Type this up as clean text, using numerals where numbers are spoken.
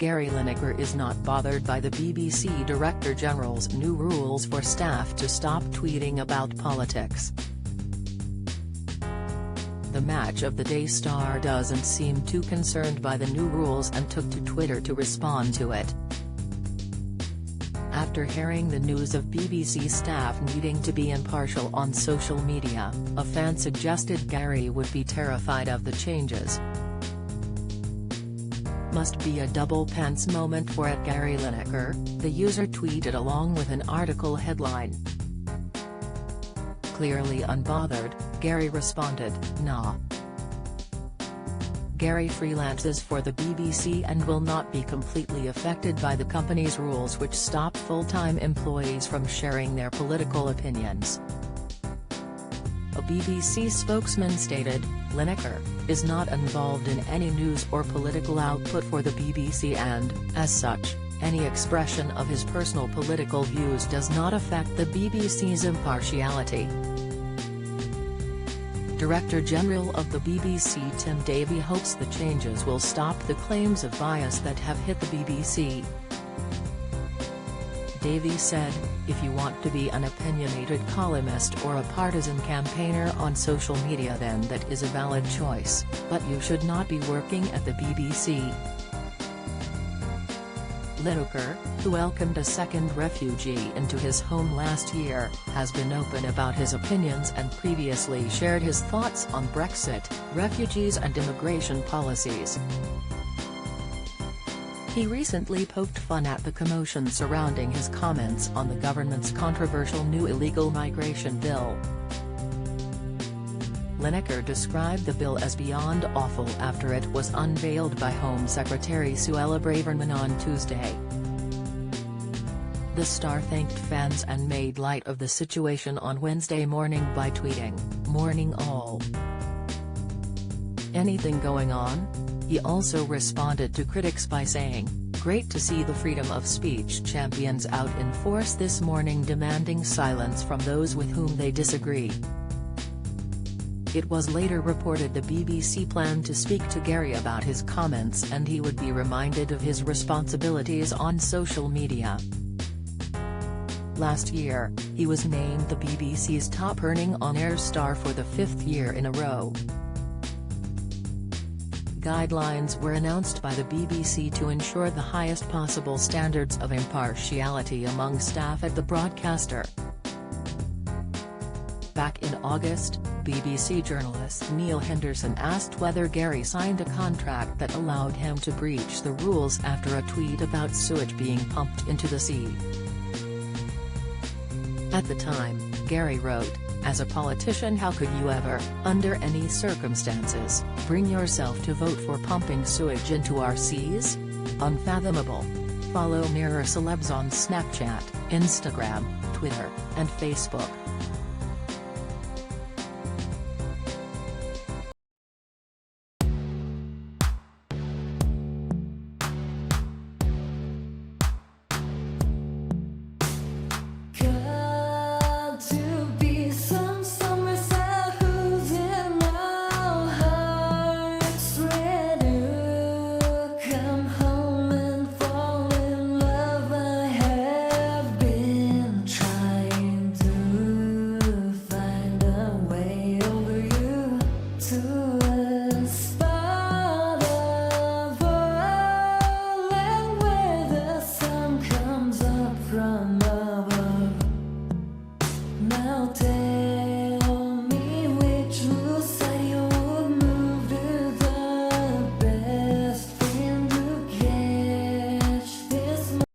Gary Lineker is not bothered by the BBC Director General's new rules for staff to stop tweeting about politics. The Match of the Day star doesn't seem too concerned by the new rules and took to Twitter to respond to it. After hearing the news of BBC staff needing to be impartial on social media, a fan suggested Gary would be terrified of the changes. "Must be a double pants moment for @Gary Lineker," the user tweeted along with an article headline. Clearly unbothered, Gary responded, "Nah. Gary freelances for the BBC and will not be completely affected by the company's rules which stop full-time employees from sharing their political opinions." A BBC spokesman stated, "Lineker is not involved in any news or political output for the BBC and, as such, any expression of his personal political views does not affect the BBC's impartiality." Director General of the BBC Tim Davie hopes the changes will stop the claims of bias that have hit the BBC. Davie said, "If you want to be an opinionated columnist or a partisan campaigner on social media, then that is a valid choice, but you should not be working at the BBC." Lineker, who welcomed a second refugee into his home last year, has been open about his opinions and previously shared his thoughts on Brexit, refugees and immigration policies. He recently poked fun at the commotion surrounding his comments on the government's controversial new illegal migration bill. Lineker described the bill as beyond awful after it was unveiled by Home Secretary Suella Braverman on Tuesday. The star thanked fans and made light of the situation on Wednesday morning by tweeting, "Morning all. Anything going on?" He also responded to critics by saying, "Great to see the freedom of speech champions out in force this morning demanding silence from those with whom they disagree." It was later reported the BBC planned to speak to Gary about his comments and he would be reminded of his responsibilities on social media. Last year, he was named the BBC's top-earning on-air star for the 5th year in a row. Guidelines were announced by the BBC to ensure the highest possible standards of impartiality among staff at the broadcaster. Back in August, BBC journalist Neil Henderson asked whether Gary signed a contract that allowed him to breach the rules after a tweet about sewage being pumped into the sea. At the time, Gary wrote, "As a politician, how could you ever, under any circumstances, bring yourself to vote for pumping sewage into our seas? Unfathomable." Follow Mirror Celebs on Snapchat, Instagram, Twitter, and Facebook. From above.